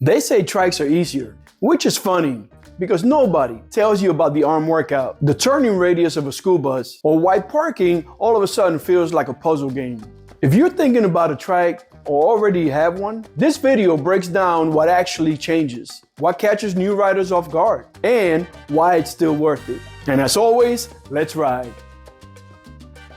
They say trikes are easier, which is funny because nobody tells you about the arm workout, the turning radius of a school bus, or why parking all of a sudden feels like a puzzle game. If you're thinking about a trike or already have one, this video breaks down what actually changes, what catches new riders off guard, and why it's still worth it. And as always, let's ride.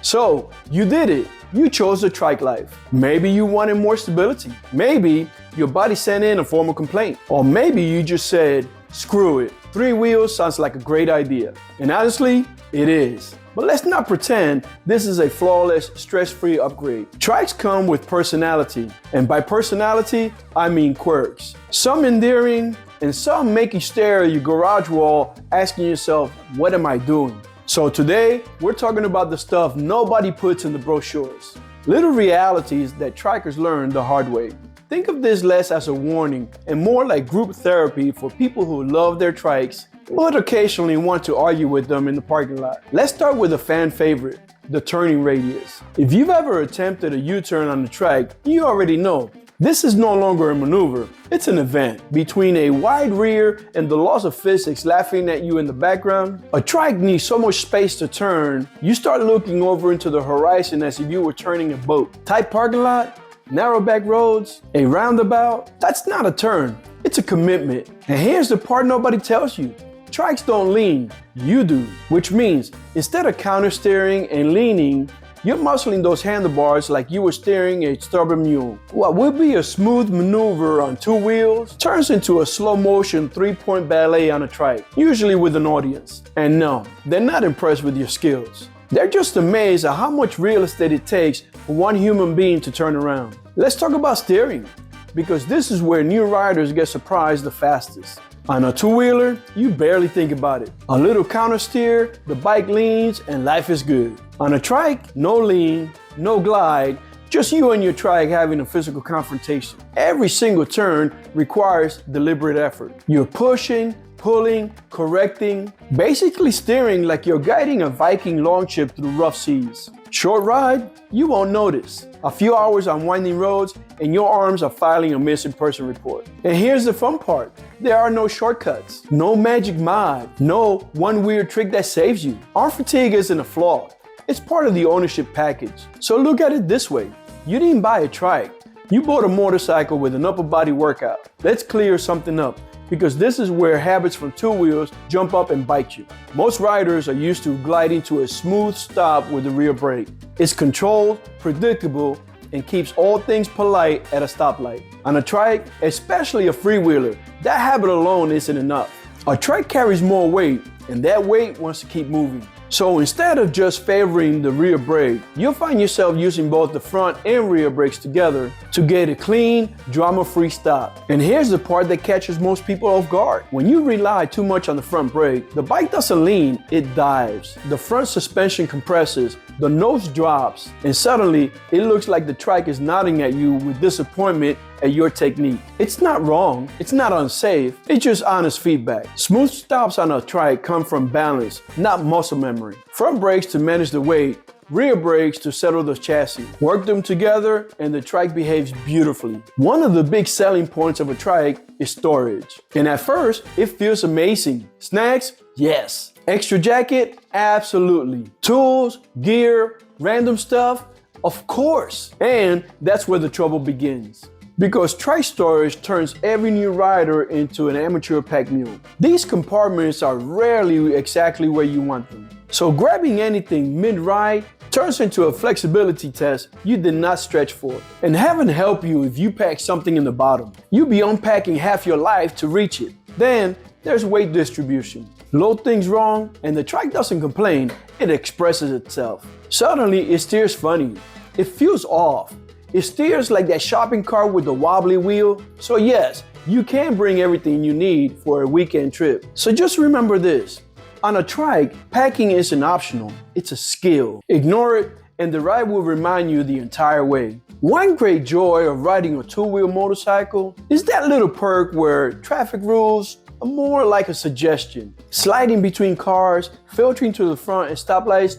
So, you did it. You chose the Trike Life. Maybe you wanted more stability. Maybe your body sent in a formal complaint. Or maybe you just said, screw it. 3 wheels sounds like a great idea. And honestly, it is. But let's not pretend this is a flawless, stress-free upgrade. Trikes come with personality. And by personality, I mean quirks. Some endearing, and some make you stare at your garage wall asking yourself, what am I doing? So today, we're talking about the stuff nobody puts in the brochures. Little realities that trikers learn the hard way. Think of this less as a warning and more like group therapy for people who love their trikes, but occasionally want to argue with them in the parking lot. Let's start with a fan favorite, the turning radius. If you've ever attempted a U-turn on the trike, you already know. This is no longer a maneuver, it's an event. Between a wide rear and the laws of physics laughing at you in the background, a trike needs so much space to turn, you start looking over into the horizon as if you were turning a boat. Tight parking lot, narrow back roads, a roundabout, that's not a turn, it's a commitment. And here's the part nobody tells you. Trikes don't lean, you do. Which means, instead of counter steering and leaning, you're muscling those handlebars like you were steering a stubborn mule. What would be a smooth maneuver on 2 wheels turns into a slow motion 3-point ballet on a trike, usually with an audience. And no, they're not impressed with your skills. They're just amazed at how much real estate it takes for one human being to turn around. Let's talk about steering, because this is where new riders get surprised the fastest. On a 2-wheeler, you barely think about it. A little counter steer, the bike leans, and life is good. On a trike, no lean, no glide, just you and your trike having a physical confrontation. Every single turn requires deliberate effort. You're pushing, pulling, correcting, basically steering like you're guiding a Viking longship through rough seas. Short ride, you won't notice. A few hours on winding roads and your arms are filing a missing person report. And here's the fun part. There are no shortcuts, no magic mod, no one weird trick that saves you. Arm fatigue isn't a flaw. It's part of the ownership package. So look at it this way. You didn't buy a trike. You bought a motorcycle with an upper body workout. Let's clear something up, because this is where habits from 2 wheels jump up and bite you. Most riders are used to gliding to a smooth stop with the rear brake. It's controlled, predictable, and keeps all things polite at a stoplight. On a trike, especially a freewheeler, that habit alone isn't enough. A trike carries more weight, and that weight wants to keep moving. So instead of just favoring the rear brake, you'll find yourself using both the front and rear brakes together to get a clean, drama-free stop. And here's the part that catches most people off guard. When you rely too much on the front brake, the bike doesn't lean, it dives. The front suspension compresses, the nose drops, and suddenly it looks like the trike is nodding at you with disappointment at your technique. It's not wrong, it's not unsafe, it's just honest feedback. Smooth stops on a trike come from balance, not muscle memory. Front brakes to manage the weight, rear brakes to settle the chassis. Work them together and the trike behaves beautifully. One of the big selling points of a trike is storage. And at first, it feels amazing. Snacks? Yes. Extra jacket? Absolutely. Tools, gear, random stuff? Of course. And that's where the trouble begins. Because trike storage turns every new rider into an amateur pack mule. These compartments are rarely exactly where you want them. So grabbing anything mid-ride turns into a flexibility test you did not stretch for. And heaven help you if you pack something in the bottom. You'll be unpacking half your life to reach it. Then there's weight distribution. Load things wrong and the trike doesn't complain, it expresses itself. Suddenly it steers funny. It feels off. It steers like that shopping cart with the wobbly wheel. So yes, you can bring everything you need for a weekend trip. So just remember this. On a trike, packing isn't optional, it's a skill. Ignore it and the ride will remind you the entire way. One great joy of riding a 2-wheel motorcycle is that little perk where traffic rules are more like a suggestion. Sliding between cars, filtering to the front and stoplights,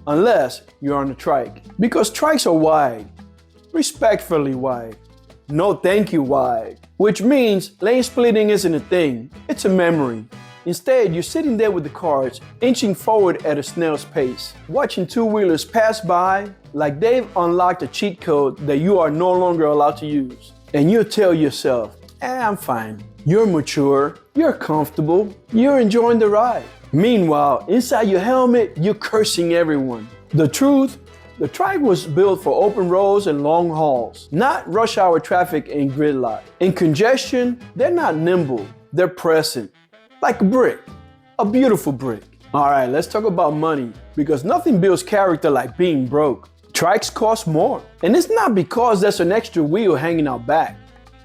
unless you're on a trike. Because trikes are wide, respectfully wide. no thank you wide, which means lane splitting isn't a thing, it's a memory. Instead, you're sitting there with the cars, inching forward at a snail's pace, watching two-wheelers pass by like they've unlocked a cheat code that you are no longer allowed to use. And you tell yourself, I'm fine. You're mature, you're comfortable, you're enjoying the ride. Meanwhile, inside your helmet, you're cursing everyone. The truth, the Trike was built for open roads and long hauls, not rush hour traffic and gridlock. In congestion, they're not nimble, they're present. Like a brick, a beautiful brick. All right, let's talk about money, because nothing builds character like being broke. Trikes cost more, and it's not because there's an extra wheel hanging out back.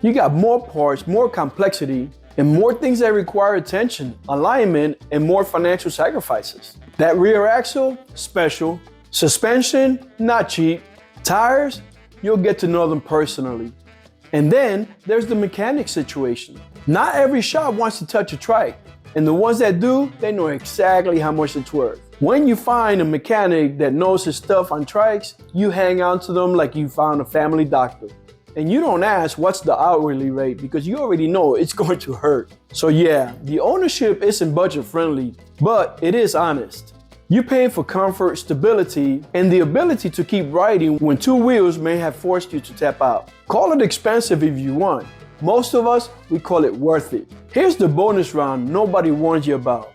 You got more parts, more complexity, and more things that require attention, alignment, and more financial sacrifices. That rear axle, special. Suspension, not cheap. Tires, you'll get to know them personally. And then there's the mechanic situation. Not every shop wants to touch a Trike, and the ones that do, they know exactly how much it's worth. When you find a mechanic that knows his stuff on Trikes, you hang on to them like you found a family doctor. And you don't ask what's the hourly rate because you already know it's going to hurt. So yeah, the ownership isn't budget friendly, but it is honest. You're paying for comfort, stability, and the ability to keep riding when two wheels may have forced you to tap out. Call it expensive if you want. Most of us, we call it worth it. Here's the bonus round nobody warns you about.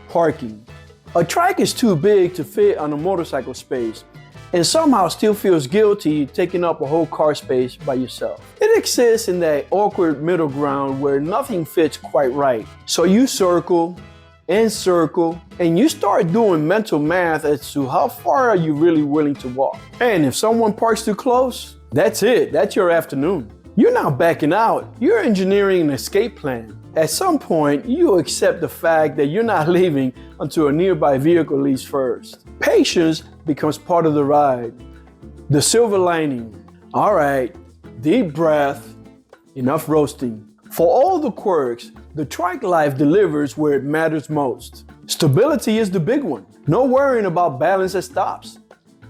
Parking. A Trike is too big to fit on a motorcycle space, and somehow still feels guilty taking up a whole car space by yourself. It exists in that awkward middle ground where nothing fits quite right. So you circle, and you start doing mental math as to how far are you really willing to walk. And if someone parks too close, that's it, that's your afternoon. You're not backing out, you're engineering an escape plan. At some point, you accept the fact that you're not leaving until a nearby vehicle leaves first. Patience becomes part of the ride. The silver lining. All right, deep breath, enough roasting. For all the quirks, the Trike Life delivers where it matters most. Stability is the big one. No worrying about balance at stops.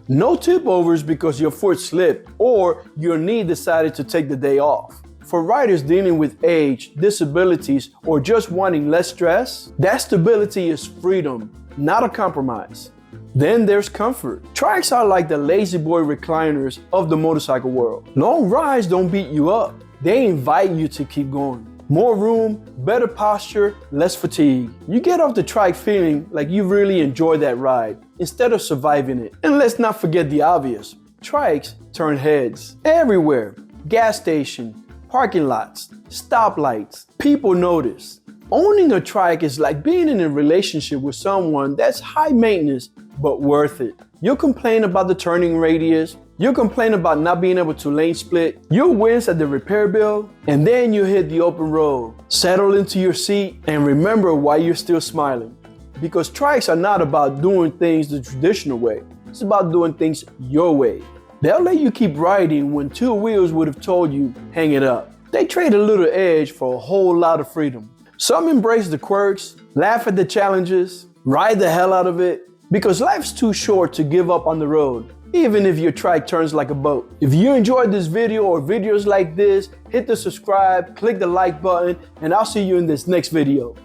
No tip overs because your foot slipped or your knee decided to take the day off. For riders dealing with age, disabilities, or just wanting less stress, that stability is freedom, not a compromise. Then there's comfort. Trikes are like the lazy boy recliners of the motorcycle world. Long rides don't beat you up. They invite you to keep going. More room, better posture, less fatigue. You get off the Trike feeling like you really enjoyed that ride instead of surviving it. And let's not forget the obvious. Trikes turn heads everywhere. Gas station, parking lots, stoplights. People notice. Owning a Trike is like being in a relationship with someone that's high maintenance but worth it. You'll complain about the turning radius, you'll complain about not being able to lane split, you'll wince at the repair bill, and then you hit the open road. Settle into your seat and remember why you're still smiling. Because Trikes are not about doing things the traditional way, it's about doing things your way. They'll let you keep riding when two wheels would have told you, hang it up. They trade a little edge for a whole lot of freedom. Some embrace the quirks, laugh at the challenges, ride the hell out of it, because life's too short to give up on the road, even if your Trike turns like a boat. If you enjoyed this video or videos like this, hit the subscribe, click the like button, and I'll see you in this next video.